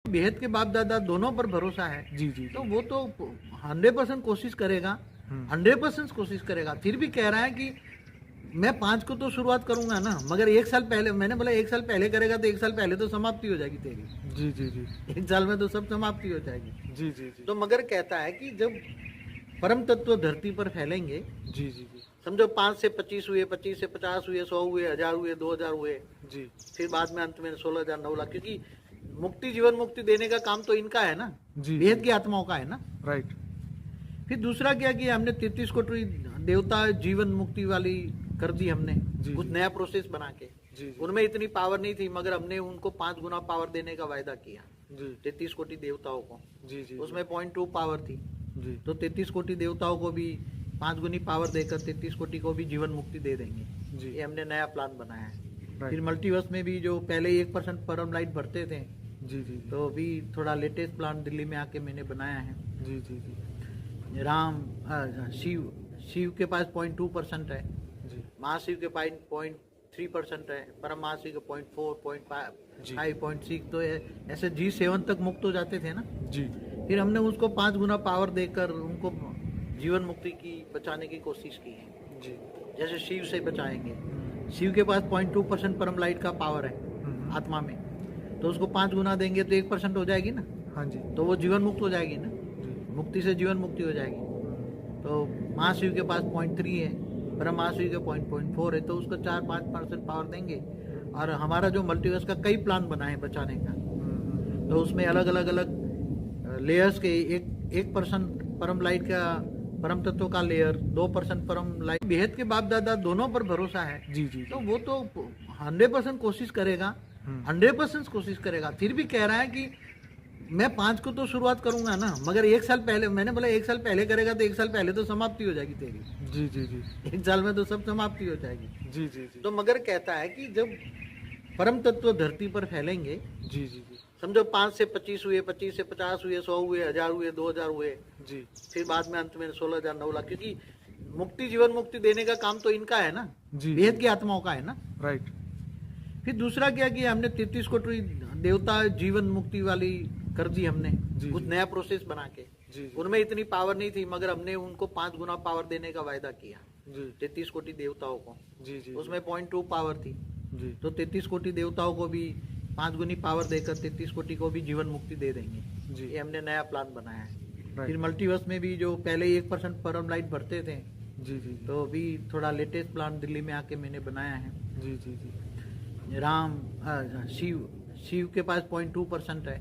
बेहद के बाप दादा दोनों पर भरोसा है। जी जी तो वो तो 100% कोशिश करेगा, 100% कोशिश करेगा। फिर भी कह रहा है कि मैं 5 को तो शुरुआत करूंगा ना, मगर 1 साल पहले, मैंने बोला 1 साल पहले करेगा तो 1 साल पहले तो समाप्ति हो जाएगी तेरी। जी जी जी 1 साल में तो सब समाप्ति हो जाएगी। जी जी जी तो मगर कहता है कि जब परम तत्व धरती पर फैलेंगे, जी जी जी समझो 5 से 25 हुए, 25 से 50 हुए, 100 हुए, 1000 हुए, 2000 हुए, जी फिर बाद में अंत में 16,000, 9 लाख, क्योंकि मुक्ति, जीवन मुक्ति देने का काम तो इनका है ना, जी बेहद की आत्माओं का है ना। राइट फिर दूसरा क्या किया हमने, 33 कोटि देवता जीवन मुक्ति वाली कर दी हमने, जी, कुछ जी। नया प्रोसेस बना के। जी जी उनमें इतनी पावर नहीं थी, मगर हमने उनको 5 गुना पावर देने का वायदा किया जी 33 कोटि देवताओं को। जी जी उसमें 0.2 पावर थी, जी तो 33 कोटि देवताओं को भी 5 गुनी पावर देकर 33 कोटि को भी जीवन मुक्ति दे देंगे। जी ये हमने नया प्लान बनाया है। राइट फिर मल्टीवर्स में भी जो पहले 1% परम लाइट भरते थे, जी जी तो अभी थोड़ा लेटेस्ट प्लान दिल्ली में आके मैंने बनाया है। जी जी जी राम शिव के पास 0.2% है, जी महाशिव के पास 0.3% है, परम महाशिव के 0.4, 0.5, 0.6, तो ऐसे G7 तक मुक्त हो जाते थे ना। जी फिर हमने उसको 5 गुना पावर देकर उनको जीवन मुक्ति की बचाने की कोशिश की है। जी जैसे शिव से बचाएंगे, शिव के पास 0.2% परम लाइट का पावर है आत्मा में, तो उसको 5 गुना देंगे तो 1% हो जाएगी ना, हाँ जी तो वो जीवन मुक्त हो जाएगी ना, जी मुक्ति से जीवन मुक्ति हो जाएगी। तो महाशिव के पास 0.3 है, परम महाशिव के 0.4 है, तो उसको 4-5% पावर देंगे। और हमारा जो मल्टीवर्स का कई प्लान बना है बचाने का, तो उसमें अलग अलग अलग लेयर्स के 1% परम लाइट का, परम तत्व का लेयर, 2% परम लाइट। बेहद के बाप दादा दोनों पर भरोसा है। जी जी तो वो तो 100% कोशिश करेगा, 100% कोशिश करेगा। फिर भी कह रहा है कि मैं 5 को तो शुरुआत करूंगा ना, मगर 1 साल पहले, मैंने बोला 1 साल पहले करेगा तो 1 साल पहले तो समाप्ति हो जाएगी तेरी। जी जी जी 1 साल में तो सब समाप्ति हो जाएगी। जी जी जी तो मगर कहता है कि जब परम तत्व धरती पर फैलेंगे, जी जी जी समझो 5 से 25 हुए, 25 से 50 हुए, 100 हुए, 1000 हुए, 2000 हुए, जी फिर बाद में अंत में 16,000, 9 लाख, क्योंकि मुक्ति, जीवन मुक्ति देने का काम तो इनका है ना, जी बेहद की आत्माओं का है ना। राइट फिर दूसरा क्या किया हमने, 33 कोटि देवता जीवन मुक्ति वाली कर दी हमने, जी, कुछ जी। नया प्रोसेस बना के। जी जी उनमें इतनी पावर नहीं थी, मगर हमने उनको 5 गुना पावर देने का वायदा किया जी 33 कोटि देवताओं को। जी जी उसमें 0.2 पावर थी, जी तो 33 कोटि देवताओं को भी 5 गुनी पावर देकर 33 कोटि को भी जीवन मुक्ति दे देंगे। जी ये हमने नया प्लान बनाया है। राइट फिर मल्टीवर्स में भी जो पहले 1% परम लाइट भरते थे, जी जी तो अभी थोड़ा लेटेस्ट प्लान दिल्ली में आके मैंने बनाया है। जी जी जी शिव के पास 0.2% है,